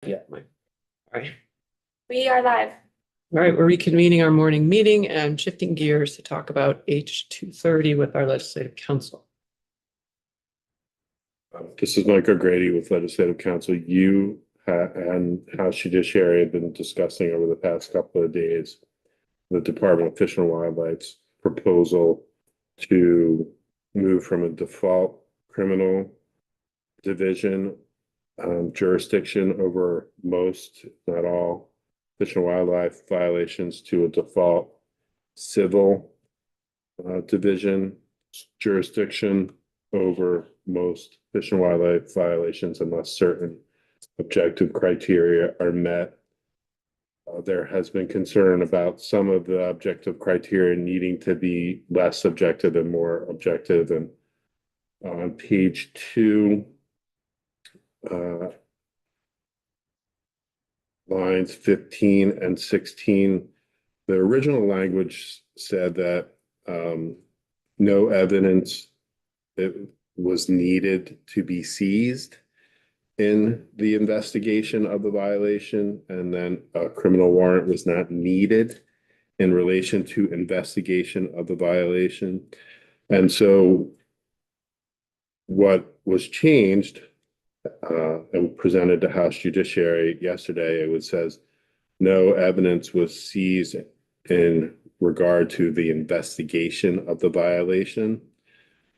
Yeah. All right. We are live. All right, we're reconvening our morning meeting and shifting gears to talk about H 230 with our legislative council. This is Mike O'Grady with Legislative Council. You and House Judiciary have been discussing over the past couple of days the Department of Fish and Wildlife's proposal to move from a default criminal division jurisdiction over most, not all, fish and wildlife violations to a default civil division jurisdiction over most fish and wildlife violations unless certain objective criteria are met. There has been concern about some of the objective criteria needing to be less objective and more objective. And on page 2, lines 15 and 16, the original language said that no evidence was needed to be seized in the investigation of the violation, and then a criminal warrant was not needed in relation to investigation of the violation. And so what was changed and presented to House Judiciary yesterday, it says no evidence was seized in regard to the investigation of the violation,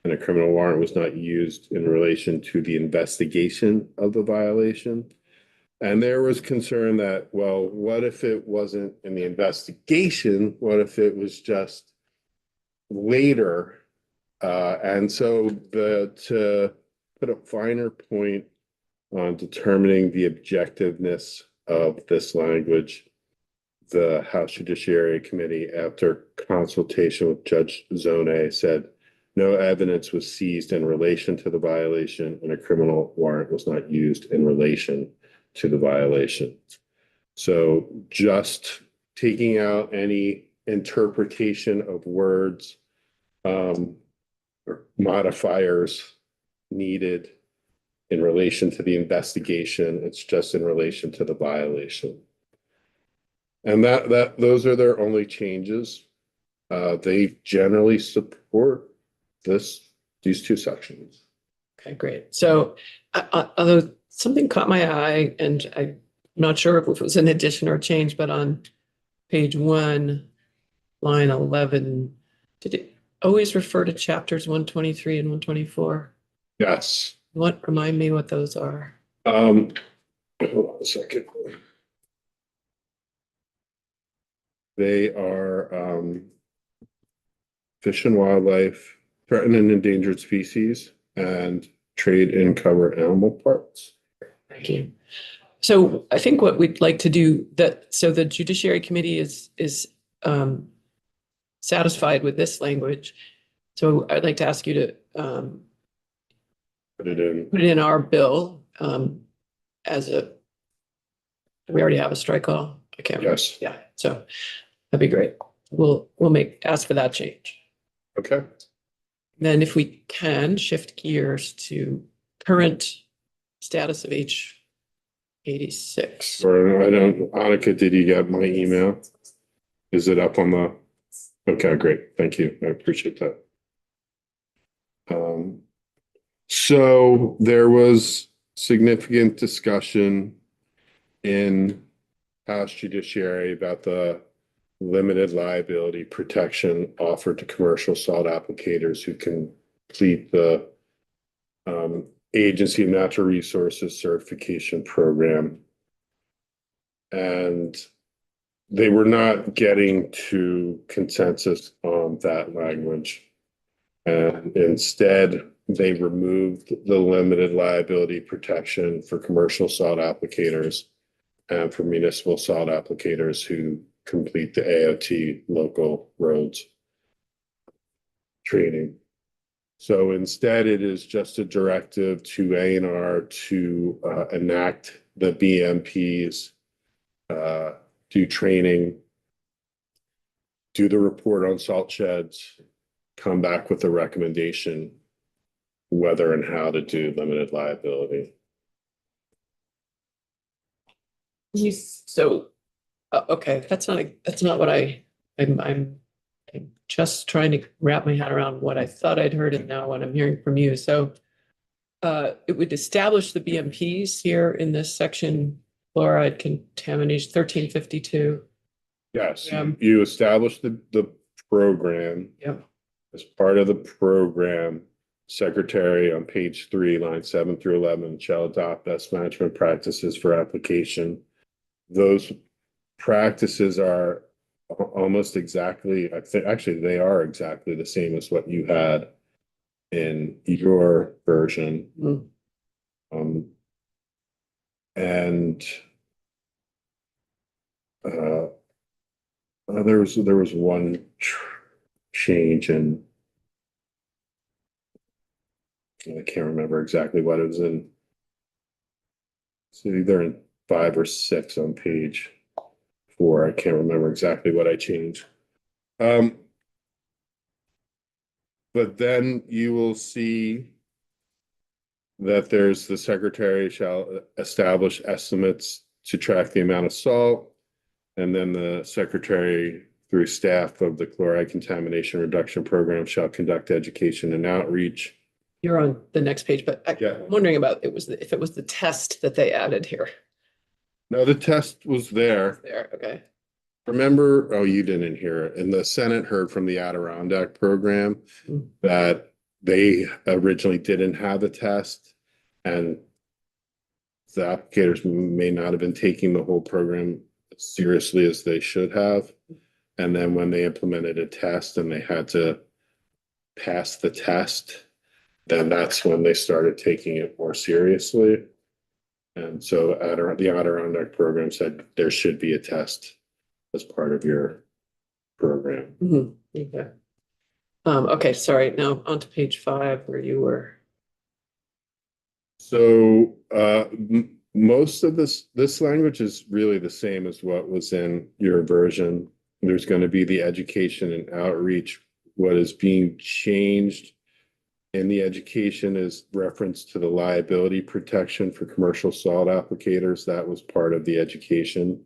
and a criminal warrant was not used in relation to the investigation of the violation. And there was concern that, well, what if it wasn't in the investigation? What if it was just later? And so to put a finer point on determining the objectiveness of this language, the House Judiciary Committee, after consultation with Judge Zone, said no evidence was seized in relation to the violation and a criminal warrant was not used in relation to the violation. So just taking out any interpretation of words or modifiers needed in relation to the investigation, it's just in relation to the violation. And those are their only changes. They generally support these two sections. Okay, great. So although something caught my eye, and I'm not sure if it was an addition or change, but on page 1, line 11, did it always refer to chapters 123 and 124? Yes. Remind me what those are. Hold on a second. They are fish and wildlife, threatened and endangered species, and trade in covered animal parts. Thank you. So I think what we'd like to do so the Judiciary Committee is satisfied with this language. So I'd like to ask you to Put it in our bill as we already have a strike all. I can't remember. Yes. Yeah. So that'd be great. We'll ask for that change. Okay. Then if we can shift gears to current status of H 86. Or Annika, did you get my email? Is it up on the? Okay, great. Thank you. I appreciate that. So there was significant discussion in House Judiciary about the limited liability protection offered to commercial salt applicators who complete the Agency of Natural Resources certification program. And they were not getting to consensus on that language. And instead, they removed the limited liability protection for commercial salt applicators and for municipal salt applicators who complete the AOT local roads training. So instead, it is just a directive to ANR to enact the BMPs, do training, do the report on salt sheds, come back with a recommendation whether and how to do limited liability. So, okay, that's not what I'm just trying to wrap my head around what I thought I'd heard and now what I'm hearing from you. So it would establish the BMPs here in this section, fluoride contamination 1352. Yes, Yeah. you establish the program. Yep. As part of the program, secretary on page 3, line 7 through 11 shall adopt best management practices for application. Those practices are almost exactly, I think, actually, they are exactly the same as what you had in your version. Mm. And there was one change in, I can't remember exactly what it was in. It's either in 5 or 6 on page 4. I can't remember exactly what I changed. But then you will see that there's the secretary shall establish estimates to track the amount of salt. And then the secretary through staff of the chloride contamination reduction program shall conduct education and outreach. You're on the next page, but Yeah. I'm wondering about if it was the test that they added here. No, the test was there. There, okay. Remember, oh, you didn't hear it. And the Senate heard from the Adirondack program that they originally didn't have the test, and the applicators may not have been taking the whole program as seriously as they should have. And then when they implemented a test and they had to pass the test, then that's when they started taking it more seriously. And so the Adirondack program said there should be a test as part of your program. Mhm. Okay. Okay, sorry, now on to page 5 where you were. So most of this language is really the same as what was in your version. There's going to be the education and outreach. What is being changed in the education is reference to the liability protection for commercial salt applicators. That was part of the education.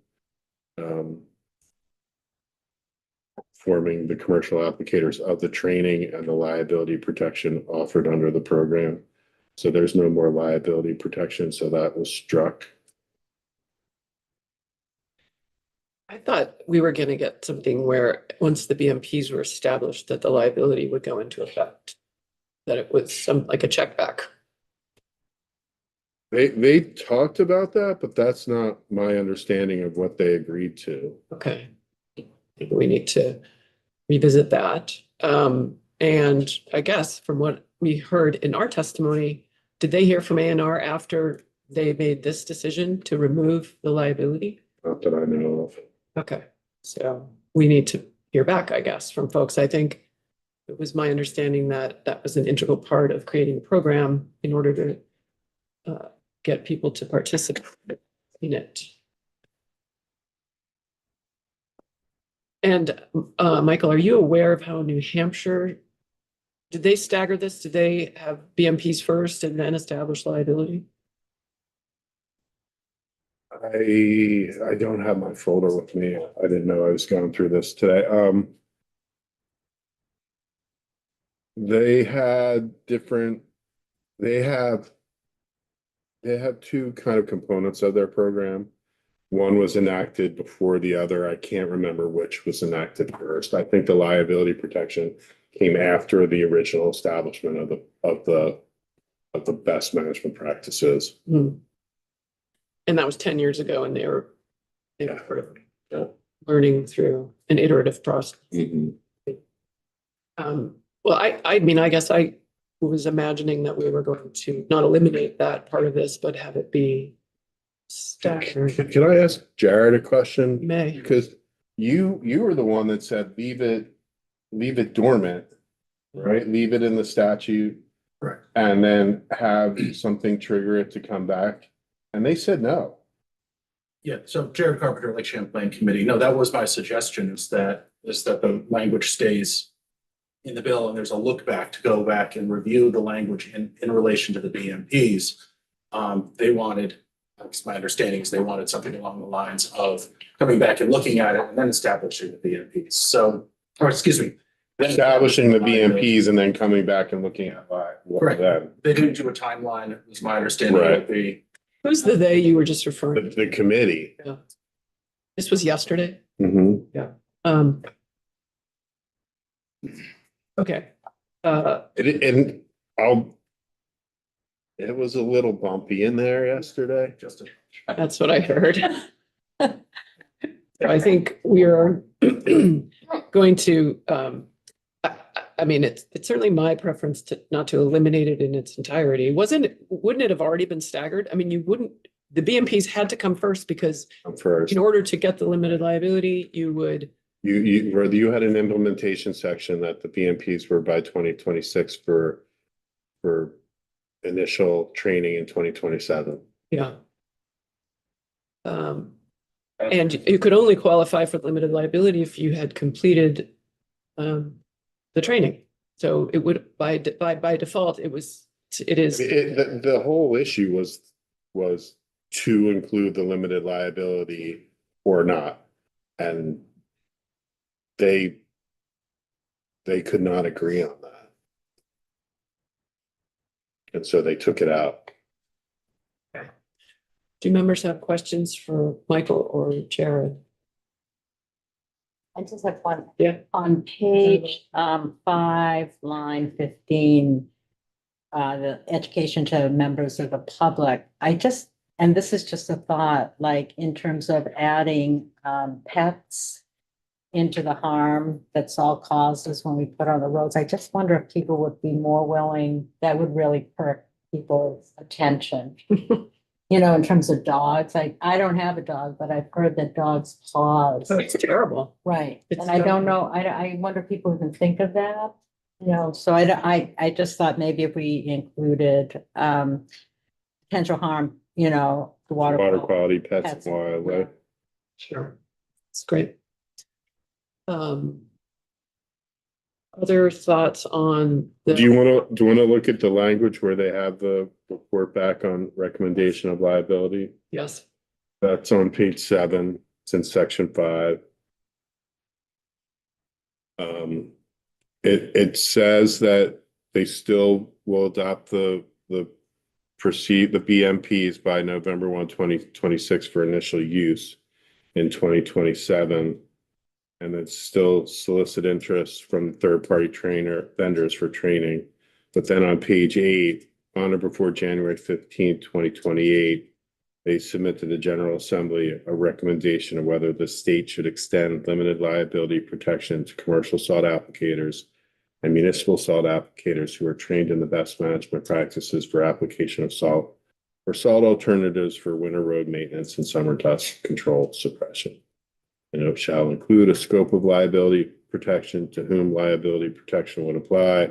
Forming the commercial applicators of the training and the liability protection offered under the program. So there's no more liability protection, so that was struck. I thought we were going to get something where once the BMPs were established, that the liability would go into effect, that it was some like a check back. They talked about that, but that's not my understanding of what they agreed to. Okay. Maybe we need to revisit that. And I guess from what we heard in our testimony, did they hear from ANR after they made this decision to remove the liability? Not that I know of. Okay, so we need to hear back, I guess, from folks. I think it was my understanding that that was an integral part of creating the program in order to get people to participate in it. And Michael, are you aware of how New Hampshire, did they stagger this? Did they have BMPs first and then establish liability? I don't have my folder with me. I didn't know I was going through this today. They had different, they have two kind of components of their program. One was enacted before the other. I can't remember which was enacted first. I think the liability protection came after the original establishment of the best management practices. Hmm. And that was 10 years ago, and they were sort of learning through an iterative process. Mm-hmm. Well, I mean, I guess I was imagining that we were going to not eliminate that part of this, but have it be staggered. Can I ask Jared a question? You may. Because you were the one that said leave it dormant, right? Leave it in the statute. Right. And then have something trigger it to come back. And they said no. Yeah, so Jared Carpenter, Lake Champlain Committee, no, that was my suggestion, is that the language stays in the bill and there's a look back to go back and review the language in relation to the BMPs. They wanted It's my understanding is they wanted something along the lines of coming back and looking at it and then establishing the BMPs. So, or excuse me. Establishing the BMPs and then coming back and looking at Correct. that. They didn't do a timeline, it was my understanding that the, Who's the they you were just referring to? The committee. This was yesterday. Mhm. Um. Okay. And it was a little bumpy in there yesterday. just a. That's what I heard. So I think we are going to, I mean, it's certainly my preference to not to eliminate it in its entirety. Wouldn't it have already been staggered? I mean, the BMPs had to come first because First, in order to get the limited liability, you would, you had an implementation section that the BMPs were by 2026 for initial training in 2027. yeah. And you could only qualify for limited liability if you had completed the training. So it would, by default, it is. The whole issue was to include the limited liability or not. And they could not agree on that. And so they took it out. Do members have questions for Michael or Jared? I just have one. Yeah. On page 5, line 15, the education to members of the public, and this is just a thought, like in terms of adding pets into the harm that's all causes when we put on the roads. I just wonder if people would be more willing, that would really perk people's attention. You know, in terms of dogs, I don't have a dog, but I've heard that dogs pause. Oh, it's terrible. Right, It's and I don't terrible. know, I wonder if people even think of that, you know, so I just thought maybe if we included potential harm, you know, the water. Quality, pets Pets and and- wildlife. Sure. It's great. Other thoughts on Do you want to look at the language where they have the report back on recommendation of liability? Yes, That's on page 7. It's in section 5. It says that they still will adopt the BMPs by November 1, 2026 for initial use in 2027. And it's still solicit interest from third-party vendors for training. But then on page 8, on or before January 15th, 2028, they submit to the General Assembly a recommendation of whether the state should extend limited liability protection to commercial salt applicators and municipal salt applicators who are trained in the best management practices for application of salt or salt alternatives for winter road maintenance and summer dust control suppression. And it shall include a scope of liability protection to whom liability protection would apply,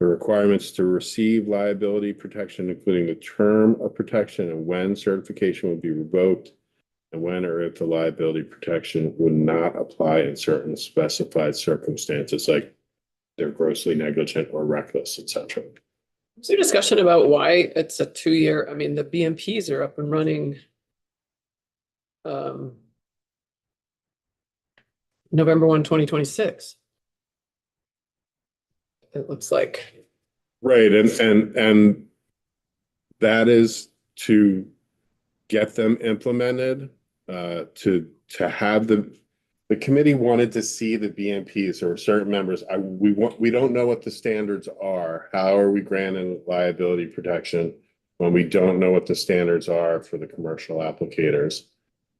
the requirements to receive liability protection, including the term of protection and when certification would be revoked, and when or if the liability protection would not apply in certain specified circumstances, like they're grossly negligent or reckless, etc. is there discussion about why it's a 2-year, I mean, the BMPs are up and running November 1, 2026. It looks like. Right, and that is to get them implemented, to have the committee wanted to see the BMPs or certain members. We don't know what the standards are. How are we granting liability protection when we don't know what the standards are for the commercial applicators?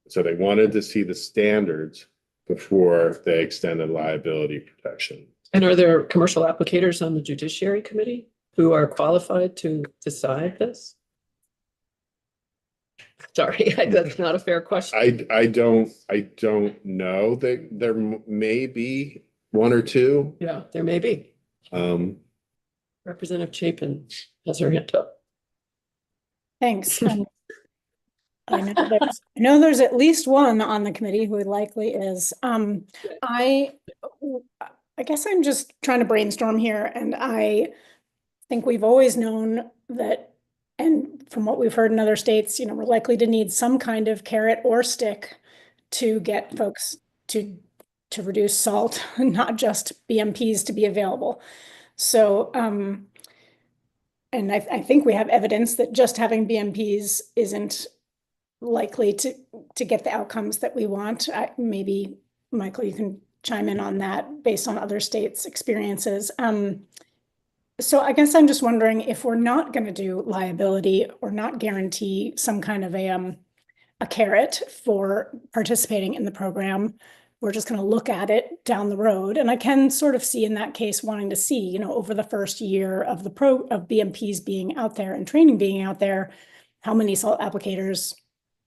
So they wanted to see the standards before they extended liability protection. And are there commercial applicators on the Judiciary Committee who are qualified to decide this? Sorry, that's not a fair question. I don't know. There may be 1 or 2. Yeah, there may be. Representative Chapin has her hand up. Thanks. I know there's at least one on the committee who likely is. I guess I'm just trying to brainstorm here, and I think we've always known that And from what we've heard in other states, we're likely to need some kind of carrot or stick to get folks to reduce salt, not just BMPs to be available. So, and I think we have evidence that just having BMPs isn't likely to get the outcomes that we want. Maybe, Michael, you can chime in on that based on other states' experiences. So I guess I'm just wondering if we're not going to do liability or not guarantee some kind of a carrot for participating in the program. We're just going to look at it down the road. And I can sort of see in that case wanting to see, over the first year of of BMPs being out there and training being out there, how many salt applicators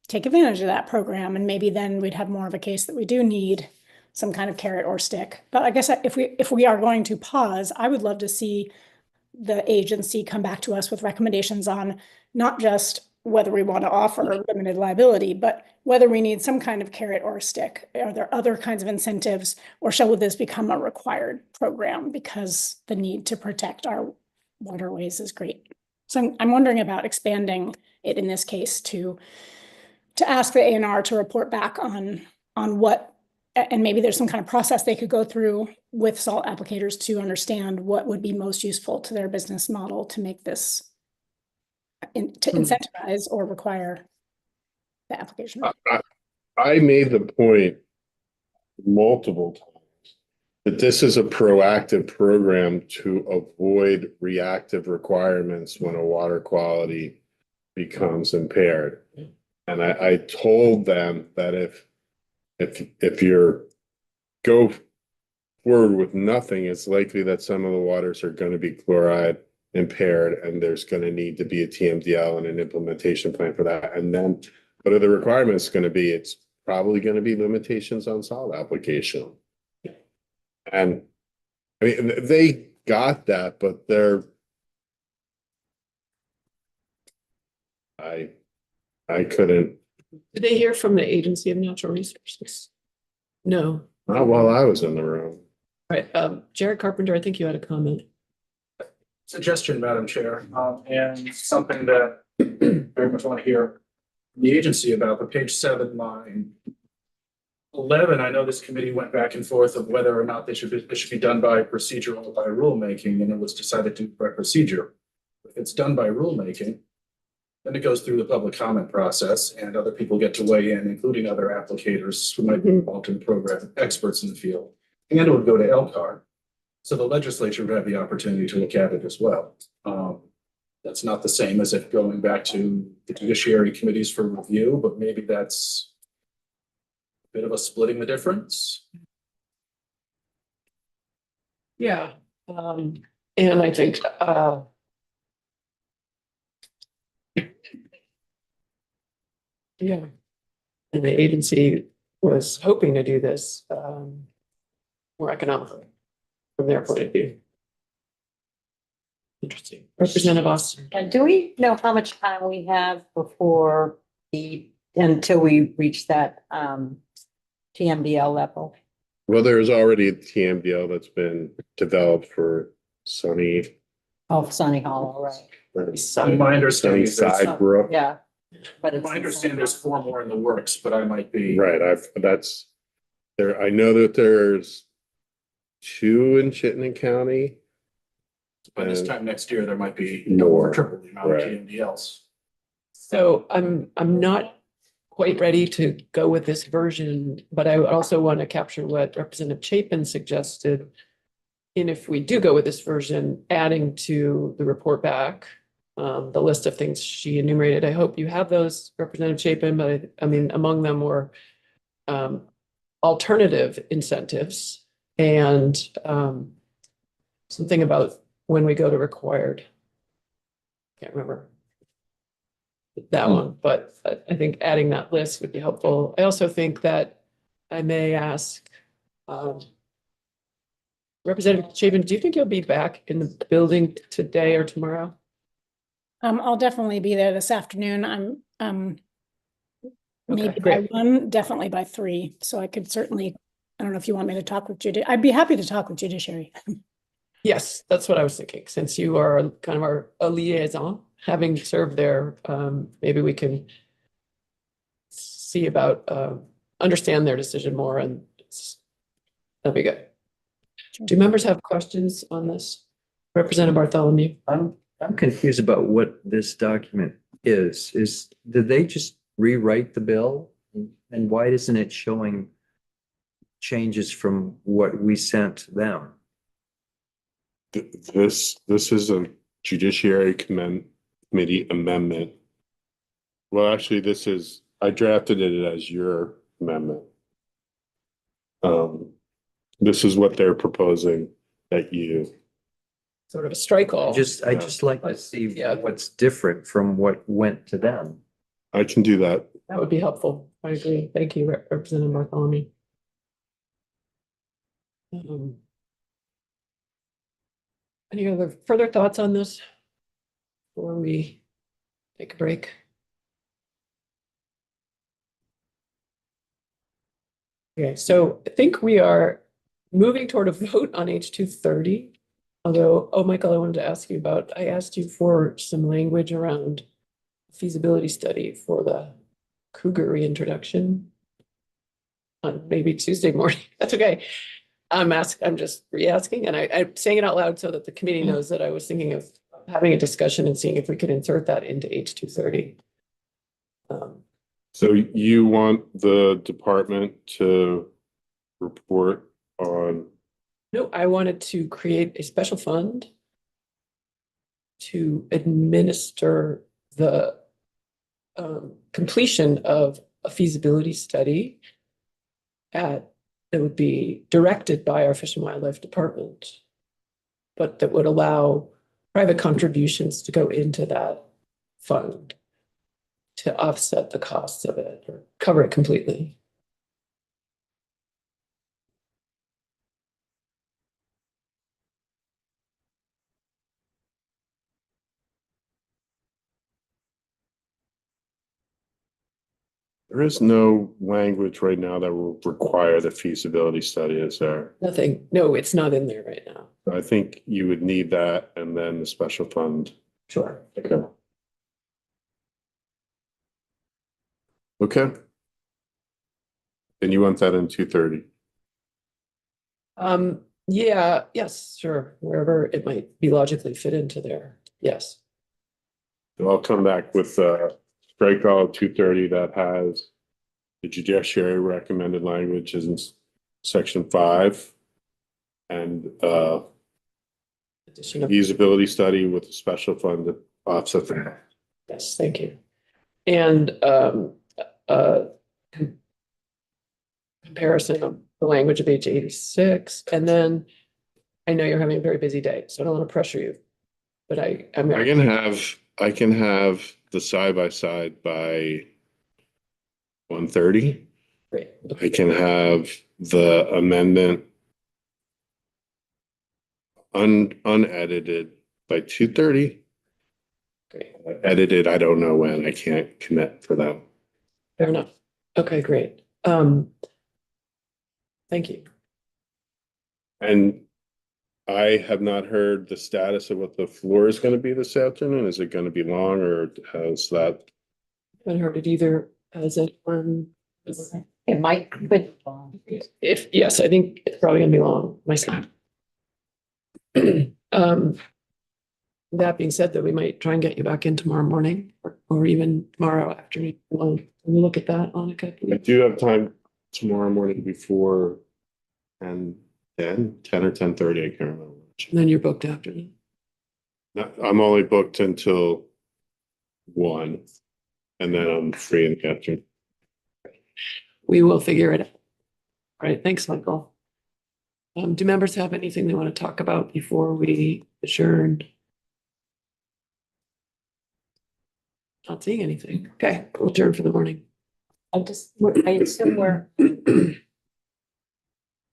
take advantage of that program. And maybe then we'd have more of a case that we do need some kind of carrot or stick. But I guess if we are going to pause, I would love to see the agency come back to us with recommendations on not just whether we want to offer limited liability, but whether we need some kind of carrot or stick. Are there other kinds of incentives, or shall this become a required program because the need to protect our waterways is great? So I'm wondering about expanding it in this case to ask the ANR to report back on what, and maybe there's some kind of process they could go through with salt applicators to understand what would be most useful to their business model to make this, to incentivize or require the application. I made the point multiple times that this is a proactive program to avoid reactive requirements when a water quality becomes impaired. And I told them that if you're go forward with nothing, it's likely that some of the waters are going to be chloride impaired, and there's going to need to be a TMDL and an implementation plan for that. And then what are the requirements going to be? It's probably going to be limitations on salt application. And I mean, they got that, but I couldn't. Did they hear from the Agency of Natural Resources? No. Not while I was in the room. Right. Jared Carpenter, I think you had a comment. Suggestion, Madam Chair, and something that very much want to hear from the agency about, but page 7, line 11, I know this committee went back and forth of whether or not this should be done by procedure or by rulemaking, and it was decided to by procedure. If it's done by rulemaking, then it goes through the public comment process, and other people get to weigh in, including other applicators who might be involved in the program, experts in the field, and it would go to LCAR. So the legislature would have the opportunity to look at it as well. That's not the same as it going back to the judiciary committees for review, but maybe that's a bit of a splitting the difference. Yeah. And I think yeah. And the agency was hoping to do this more economically from their point of view. Interesting. Representative Austin. And do we know how much time we have before until we reach that TMDL level? Well, there's already a TMDL that's been developed for Sunny. Oh, Sunny Hollow, right? And my understanding is there's, Side Brook. Yeah. But it's. my understanding there's 4 more in the works, but I might be. Right, I know that there's 2 in Chittenden County. By this time next year, there might be More. triple the amount of Right. TMDLs. So I'm not quite ready to go with this version, but I also want to capture what Representative Chapin suggested. And if we do go with this version, adding to the report back, the list of things she enumerated. I hope you have those, Representative Chapin, but I mean, among them were alternative incentives and something about when we go to required. Can't remember that one, but I think adding that list would be helpful. I also think that I may ask Representative Chapin, do you think you'll be back in the building today or tomorrow? I'll definitely be there this afternoon. I'm maybe by great. 1, definitely by 3. So I could certainly, I don't know if you want me to talk with I'd be happy to talk with judiciary. Yes, that's what I was thinking. Since you are kind of a liaison, having served there, maybe we can see about, understand their decision more and that'd be good. Do members have questions on this? Representative Bartholomew? I'm confused about what this document is. Did they just rewrite the bill? And why isn't it showing changes from what we sent them? This is a Judiciary Committee amendment. Well, actually, I drafted it as your amendment. This is what they're proposing that you, Sort of a strike all. I just like to see Yeah. what's different from what went to them. I can do that. That would be helpful. I agree. Thank you, Representative Bartholomew. Any other further thoughts on this before we take a break? Okay, so I think we are moving toward a vote on H230. Although, oh, Michael, I wanted to ask you about, I asked you for some language around feasibility study for the Cougar reintroduction on maybe Tuesday morning. That's okay. I'm just re-asking, and I'm saying it out loud so that the committee knows that I was thinking of having a discussion and seeing if we could insert that into H230. So you want the department to report on, No, I wanted to create a special fund to administer the completion of a feasibility study that would be directed by our Fish and Wildlife Department, but that would allow private contributions to go into that fund to offset the costs of it or cover it completely. there is no language right now that will require the feasibility study, is there? Nothing, no, it's not in there right now. I think you would need that and then the special fund. Sure. Okay. Okay. Then you want that in 230. Yeah, yes, sure, wherever it might be logically fit into there, yes. So I'll come back with strike all 230 that has the judiciary recommended language in section 5 and Addition of, feasibility study with a special fund to offset that. yes, thank you. And comparison of the language of page 86, and then I know you're having a very busy day, so I don't want to pressure you, but I can have the side by side by 1:30. great. I can have the amendment unedited by 2:30. Great. Edited, I don't know when. I can't commit for that. Fair enough. Okay, great. Thank you. And I have not heard the status of what the floor is going to be this afternoon. Is it going to be long or has that? Haven't heard it either. Has anyone? It might, but If, yes, I think it's probably gonna be long, myself. That being said, that we might try and get you back in tomorrow morning or even tomorrow afternoon. We'll look at that, Monica. I do have time tomorrow morning before 10 or 10:30. I can't remember. And then you're booked after that. I'm only booked until 1 and then I'm free in the afternoon. We will figure it out. All right, thanks, Michael. Do members have anything they want to talk about before we adjourn? Not seeing anything. Okay, we'll adjourn for the morning. I assume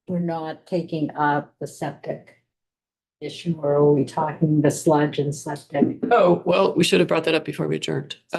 we're not taking up the septic issue, or are we talking the sludge and septic? Oh, well, we should have brought that up before we adjourned.